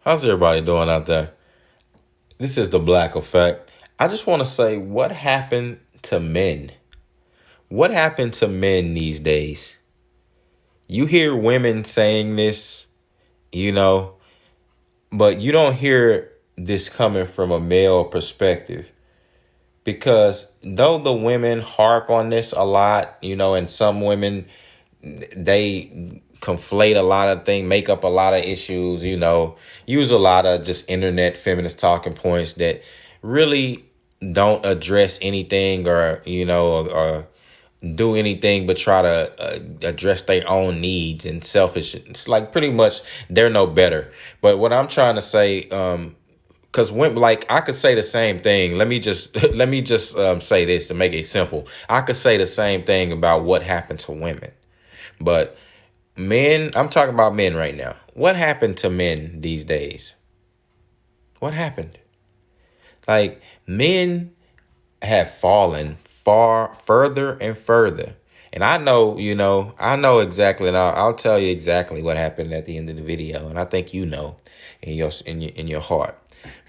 How's everybody doing out there? This is the Black Effect. I just want to say, what happened to men? What happened to men these days? You hear women saying this, you know, but you don't hear this coming from a male perspective. Because though the women harp on this a lot, and some women, they conflate a lot of things, make up a lot of issues, use a lot of just internet feminist talking points that really don't address anything or do anything but try to address their own needs and selfish. It's like pretty much they're no better. But what I'm trying to say, because when like I could say the same thing. Let me just say this to make it simple. I could say the same thing about what happened to women, but men, I'm talking about men right now. What happened to men these days? What happened? Like, men have fallen far further and further. And I know exactly, and I'll tell you exactly what happened at the end of the video. And I think in your heart.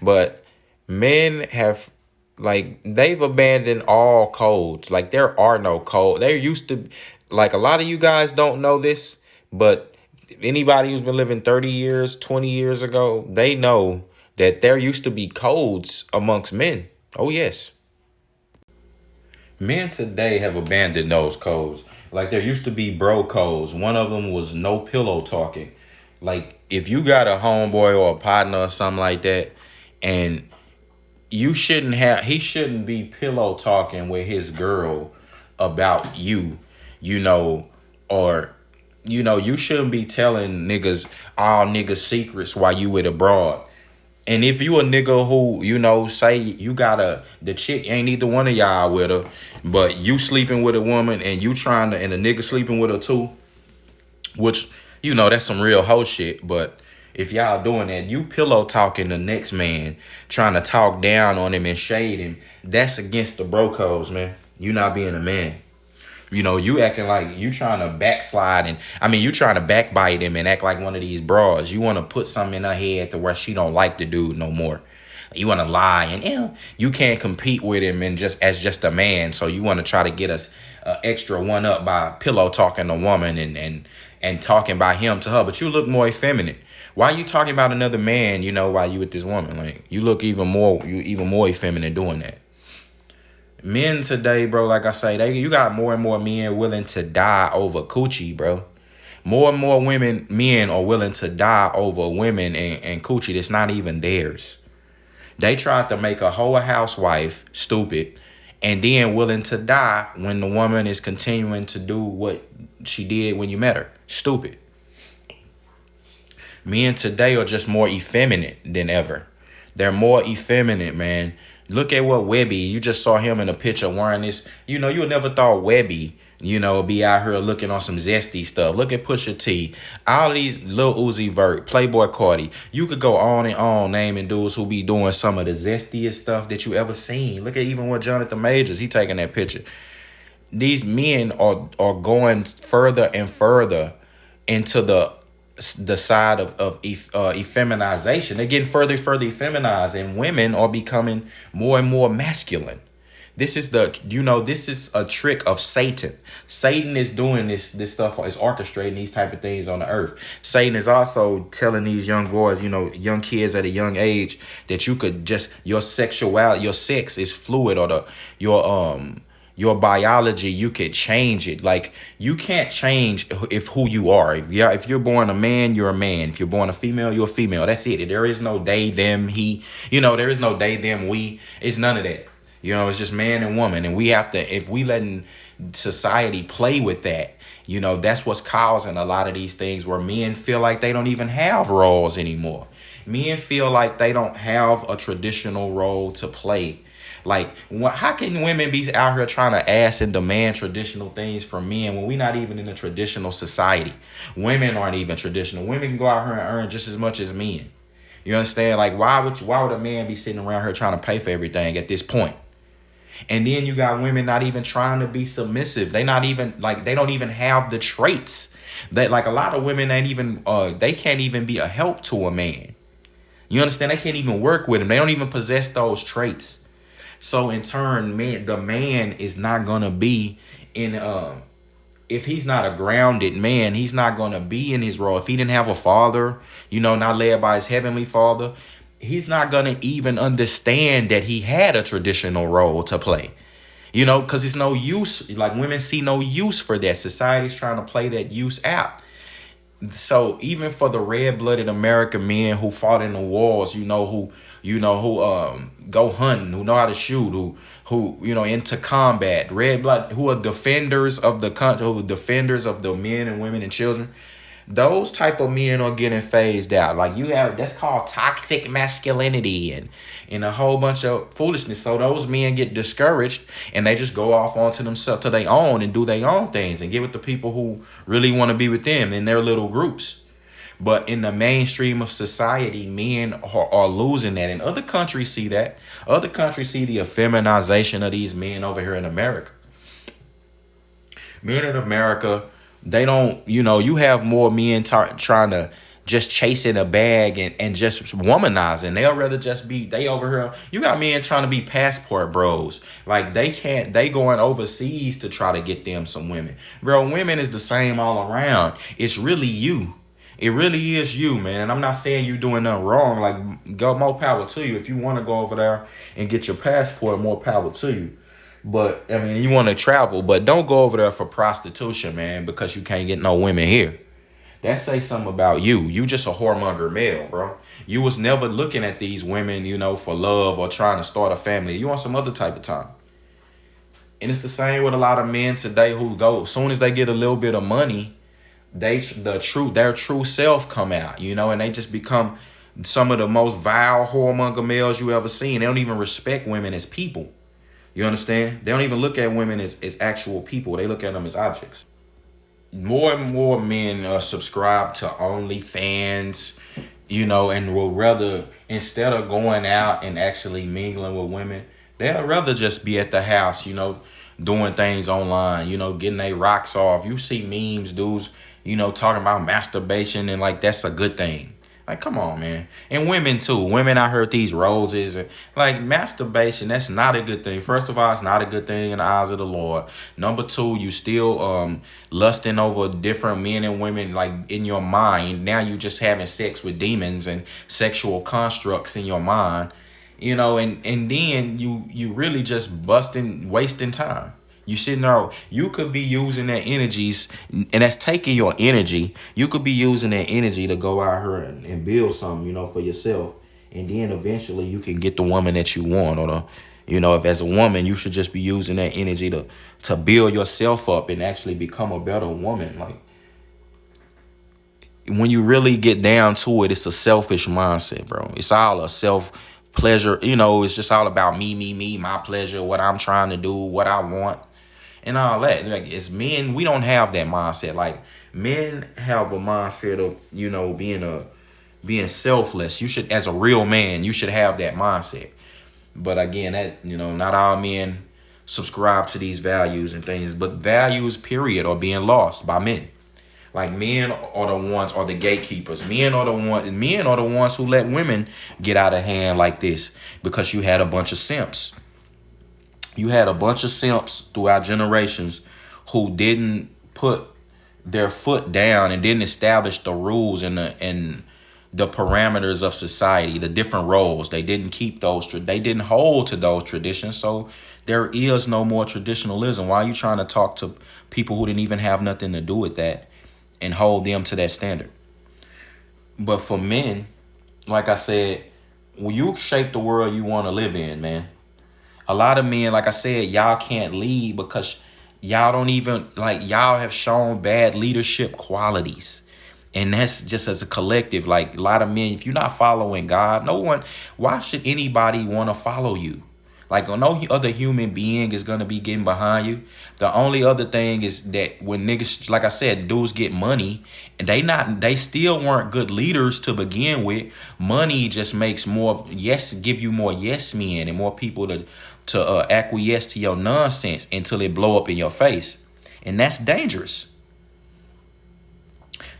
But men have, like, they've abandoned all codes. Like, there are no code. There used to, like, a lot of you guys don't know this, but anybody who's been living 30 years, 20 years ago, they know that there used to be codes amongst men. Oh yes. Men today have abandoned those codes. Like, there used to be bro codes. One of them was no pillow talking. Like, if you got a homeboy or a partner or something like that, and he shouldn't be pillow talking with his girl about you, you know, or you shouldn't be telling niggas all niggas secrets while you with a broad. And if you a nigga who, say you got the chick ain't either one of y'all with her, but you sleeping with a woman and you trying to, and a nigga sleeping with her too, which, that's some real hoe shit. But if y'all doing that, you pillow talking the next man, trying to talk down on him and shade him, that's against the bro codes, man. You not being a man. You acting like you trying to backslide, and I mean, you trying to backbite him and act like one of these bras. You want to put something in her head to where she don't like the dude no more. You want to lie, and you can't compete with him and just a man. So you want to try to get us extra one up by pillow talking a woman and talking about him to her. But you look more effeminate. Why are you talking about another man? While you with this woman, like, you look even more effeminate doing that. Men today, bro, like I say, you got more and more men willing to die over coochie, bro. More and more men are willing to die over women and coochie that's not even theirs. They tried to make a whole housewife stupid and then willing to die when the woman is continuing to do what she did when you met her. Stupid. Men today are just more effeminate than ever. They're more effeminate, man. Look at what Webby, you just saw him in a picture wearing this. You would never thought Webby, be out here looking on some zesty stuff. Look at Pusha T. All these Lil Uzi Vert, Playboy Cardi. You could go on and on naming dudes who be doing some of the zestiest stuff that you ever seen. Look at even what Jonathan Majors, he taking that picture. These men are going further and further into the side of effeminization. They're getting further and further effeminized, and women are becoming more and more masculine. This is this is a trick of Satan. Satan is doing this stuff, is orchestrating these type of things on the earth. Satan is also telling these young boys, young kids at a young age, that you could just, your sex is fluid, or your biology, you could change it. Like, you can't change if who you are. If you're born a man, you're a man. If you're born a female, you're a female. That's it. There is no they, them, he. There is no they, them, we. It's none of that. It's just man and woman. And we have to, if we letting society play with that, that's what's causing a lot of these things where men feel like they don't even have roles anymore. Men feel like they don't have a traditional role to play. Like, how can women be out here trying to ask and demand traditional things from men when we're not even in a traditional society? Women aren't even traditional. Women can go out here and earn just as much as men. You understand? Like, why would a man be sitting around here trying to pay for everything at this point? And then you got women not even trying to be submissive. They not even, like, they don't even have the traits that, like, a lot of women ain't even they can't even be a help to a man. You understand? They can't even work with him. They don't even possess those traits. So in turn, the man is not gonna be in if he's not a grounded man, he's not gonna be in his role. If he didn't have a father, not led by his heavenly father, he's not gonna even understand that he had a traditional role to play. Because it's no use. Like, women see no use for that. Society's trying to play that use out. So even for the red-blooded American men who fought in the wars, who go hunting, who know how to shoot, who into combat, red blood, who are defenders of the country, who are defenders of the men and women and children, those type of men are getting phased out. Like, that's called toxic masculinity and a whole bunch of foolishness. So those men get discouraged and they just go off onto themselves to their own and do their own things and get with the people who really want to be with them in their little groups. But in the mainstream of society, men are losing that. And other countries see that. Other countries see the effeminization of these men over here in America. Men in America, they don't, you have more men trying to just chasing a bag and just womanizing. They'll rather just they over here. You got men trying to be passport bros. Like, they going overseas to try to get them some women. Bro, women is the same all around. It's really you. It really is you, man. I'm not saying you doing nothing wrong. Like, go, more power to you. If you want to go over there and get your passport, more power to you. But, I mean, you want to travel, but don't go over there for prostitution, man, because you can't get no women here. That say something about you. You just a whoremonger male, bro. You was never looking at these women, for love or trying to start a family. You want some other type of time. And it's the same with a lot of men today who go, as soon as they get a little bit of money, their true self come out, and they just become some of the most vile whoremonger males you ever seen. They don't even respect women as people. You understand? They don't even look at women as actual people. They look at them as objects. More and more men subscribe to OnlyFans, and will rather, instead of going out and actually mingling with women, they'll rather just be at the house, doing things online, getting their rocks off. You see memes, dudes, talking about masturbation and like that's a good thing. Like, come on, man. And women too. Women, I heard these roses and like masturbation. That's not a good thing. First of all, it's not a good thing in the eyes of the Lord. Number two, you still lusting over different men and women like in your mind. Now you just having sex with demons and sexual constructs in your mind. And then you really just wasting time. You sitting there, you could be using that energies, and that's taking your energy. You could be using that energy to go out here and build something, for yourself. And then eventually you can get the woman that you want. Or if as a woman, you should just be using that energy to build yourself up and actually become a better woman. Like, when you really get down to it, it's a selfish mindset, bro. It's all a self pleasure. It's just all about me, my pleasure, what I'm trying to do, what I want. And all that. Like, as men, we don't have that mindset. Like, men have a mindset of, being selfless. You should, as a real man, you should have that mindset. But again, that, not all men subscribe to these values and things. But values, period, are being lost by men. Like, men are the gatekeepers. Men are the ones who let women get out of hand like this because you had a bunch of simps. You had a bunch of simps throughout generations who didn't put their foot down and didn't establish the rules and the parameters of society, the different roles. They didn't keep those. They didn't hold to those traditions. So there is no more traditionalism. Why are you trying to talk to people who didn't even have nothing to do with that and hold them to that standard? But for men, like I said, when you shape the world you want to live in, man. A lot of men, like I said, y'all can't lead because y'all don't even, y'all have shown bad leadership qualities. And that's just as a collective. Like, a lot of men, if you're not following God, why should anybody want to follow you? Like, no other human being is going to be getting behind you. The only other thing is that when niggas, like I said, dudes get money, and they still weren't good leaders to begin with. Money just makes give you more yes men and more people to acquiesce to your nonsense until it blow up in your face. And that's dangerous.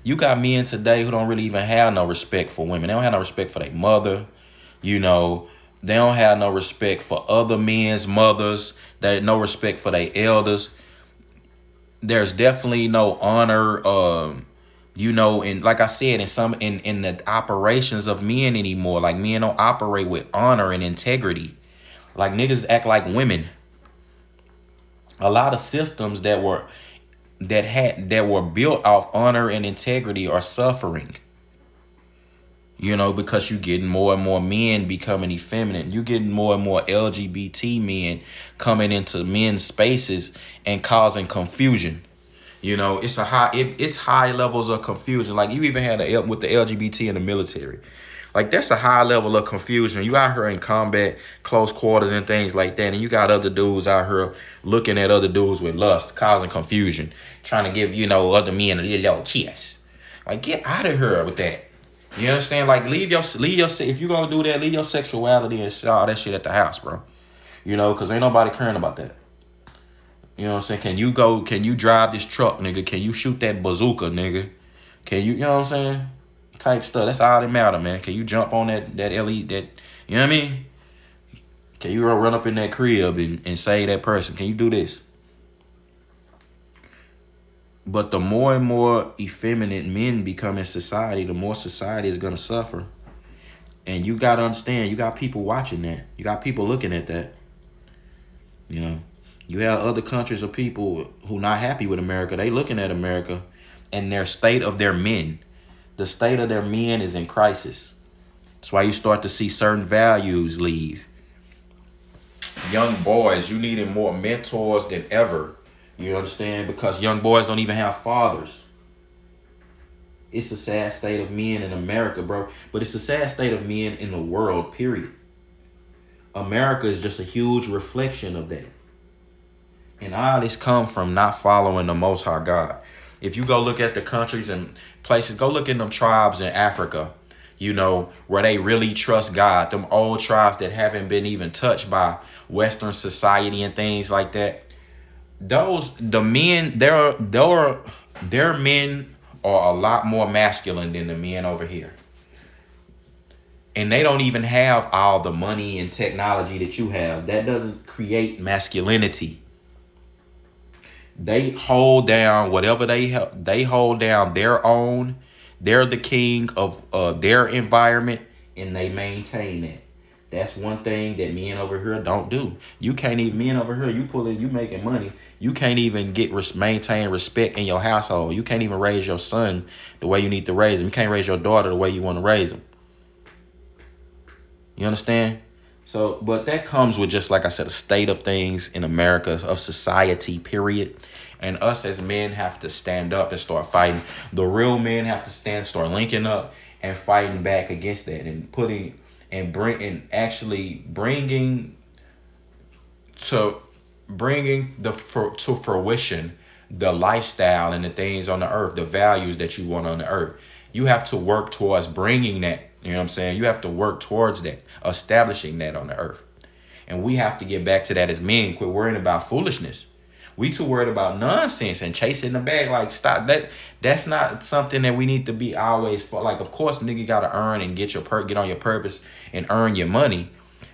You got men today who don't really even have no respect for women. They don't have no respect for their mother. You know, they don't have no respect for other men's mothers. They no respect for their elders. There's definitely no honor. And like I said, in the operations of men anymore. Like men don't operate with honor and integrity. Like niggas act like women. A lot of systems that were built off honor and integrity are suffering. Because you getting more and more men becoming effeminate. You getting more and more LGBT men coming into men's spaces and causing confusion. It's high levels of confusion. Like you even had with the LGBT in the military. Like that's a high level of confusion. You out here in combat, close quarters and things like that, and you got other dudes out here looking at other dudes with lust, causing confusion, trying to give other men a little kiss. Like get out of here with that. You understand? Like leave your if you gonna do that, leave your sexuality and all that shit at the house, bro. Cause ain't nobody caring about that. You know what I'm saying? Can you drive this truck, nigga? Can you shoot that bazooka, nigga? Can you know what I'm saying? Type stuff. That's all that matter, man. Can you jump on that elite you know what I mean? Can you run up in that crib and save that person? Can you do this? But the more and more effeminate men become in society, the more society is gonna suffer. And you gotta understand, you got people watching that. You got people looking at that. You have other countries of people who not happy with America. They looking at America and their state of their men. The state of their men is in crisis. That's why you start to see certain values leave. Young boys, you needed more mentors than ever. You understand? Because young boys don't even have fathers. It's a sad state of men in America, bro. But it's a sad state of men in the world, period. America is just a huge reflection of that. And all this come from not following the Most High God. If you go look at the countries and places, go look at them tribes in Africa, where they really trust God. Them old tribes that haven't been even touched by Western society and things like that. The men, their men are a lot more masculine than the men over here. And they don't even have all the money and technology that you have. That doesn't create masculinity. They hold down whatever they hold down their own. They're the king of their environment, and they maintain it. That's one thing that men over here don't do. You can't even men over here. You making money. You can't even maintain respect in your household. You can't even raise your son the way you need to raise him. You can't raise your daughter the way you want to raise them. You understand? So, but that comes with, just like I said, a state of things in America, of society, period. And us as men have to stand up and start fighting. The real men have to start linking up and fighting back against that, and bringing to fruition the lifestyle and the things on the earth, the values that you want on the earth. You have to work towards bringing that. You know what I'm saying? You have to work towards that, establishing that on the earth. And we have to get back to that as men. Quit worrying about foolishness. We too worried about nonsense and chasing the bag. Like, stop that. That's not something that we need to be always for. Like, of course, nigga gotta earn and get on your purpose and earn your money.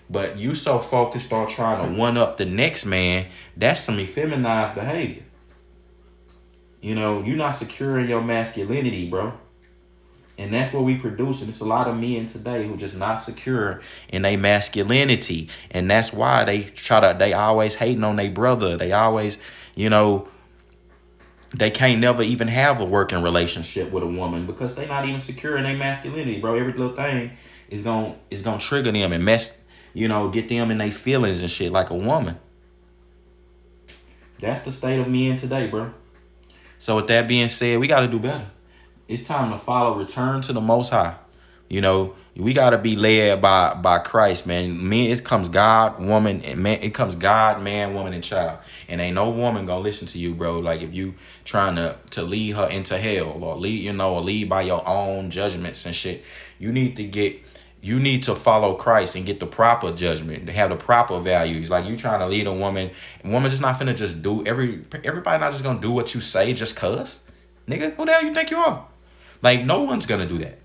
But you so focused on trying to one up the next man, that's some effeminized behavior. You're not secure in your masculinity, bro. And that's what we produce. And it's a lot of men today who just not secure in their masculinity. And that's why they always hating on their brother. They always, they can't never even have a working relationship with a woman because they not even secure in their masculinity, bro. Every little thing is gonna trigger them and get them in their feelings and shit like a woman. That's the state of men today, bro. So with that being said, we got to do better. It's time to return to the Most High. We got to be led by Christ, man. Men, it comes God, woman, and man. It comes God, man, woman, and child. And ain't no woman gonna listen to you, bro. Like if you trying to lead her into hell or lead by your own judgments and shit. You need to follow Christ and get the proper judgment, to have the proper values. Like you trying to lead a woman just not finna just do everybody not just gonna do what you say just cuz. Nigga, who the hell you think you are? Like no one's gonna do that.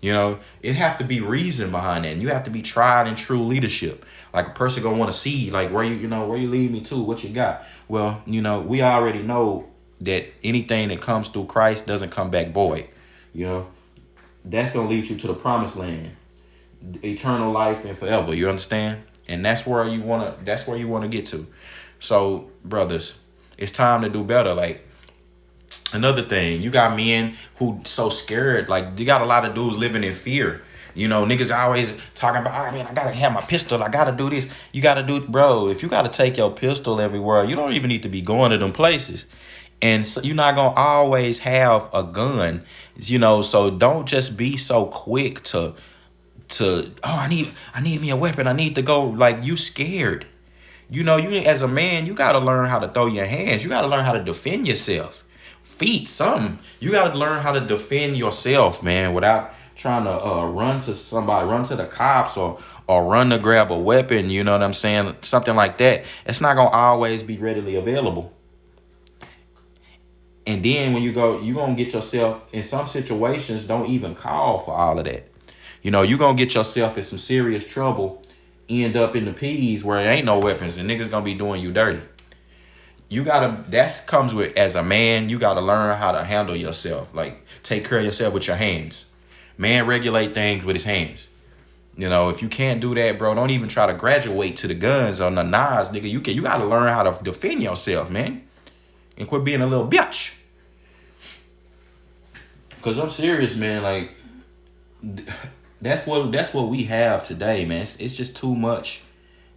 You know, it have to be reason behind that. And you have to be tried and true leadership. Like a person gonna want to see like where where you lead me to, what you got. Well, we already know that anything that comes through Christ doesn't come back void. You know, that's gonna lead you to the promised land, eternal life and forever. You understand? And that's where you wanna get to. So, brothers, it's time to do better. Like another thing, you got men who so scared. Like you got a lot of dudes living in fear. Niggas always talking about, oh man, I gotta have my pistol. I gotta do this. You gotta do, bro. If you gotta take your pistol everywhere, you don't even need to be going to them places. And so you're not gonna always have a gun, So don't just be so quick to I need me a weapon. I need to go. Like you scared. You as a man, you gotta learn how to throw your hands. You gotta learn how to defend yourself. Feet, something. You gotta learn how to defend yourself, man, without trying to run to somebody, run to the cops, or run to grab a weapon. You know what I'm saying? Something like that. It's not gonna always be readily available. And then when you go, you're gonna get yourself in some situations. Don't even call for all of that. You're gonna get yourself in some serious trouble. End up in the P's where there ain't no weapons and niggas gonna be doing you dirty. That comes with, as a man, you gotta learn how to handle yourself. Like take care of yourself with your hands. Man regulate things with his hands. If you can't do that, bro, don't even try to graduate to the guns or the knives, nigga. You gotta learn how to defend yourself, man. And quit being a little bitch. Cause I'm serious, man. Like that's what we have today, man. It's just too much.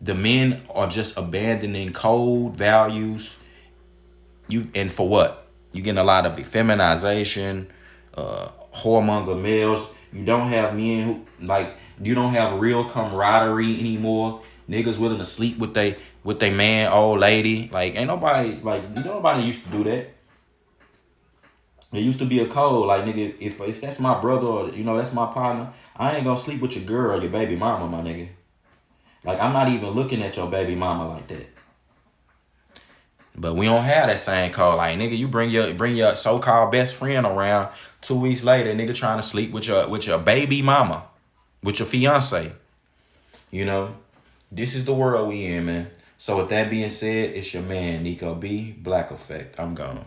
The men are just abandoning code values. And for what? You getting a lot of effeminization, whoremonger males. You don't have men you don't have real camaraderie anymore. Niggas willing to sleep with they man, old lady. Like ain't nobody nobody used to do that. It used to be a code, like nigga, if that's my brother or that's my partner, I ain't gonna sleep with your girl or your baby mama, my nigga. Like I'm not even looking at your baby mama like that. But we don't have that same code. Like nigga, you bring your so-called best friend around 2 weeks later, nigga trying to sleep with your baby mama, with your fiance. This is the world we in, man. So with that being said, it's your man Nico B, Blackeffect. I'm gone.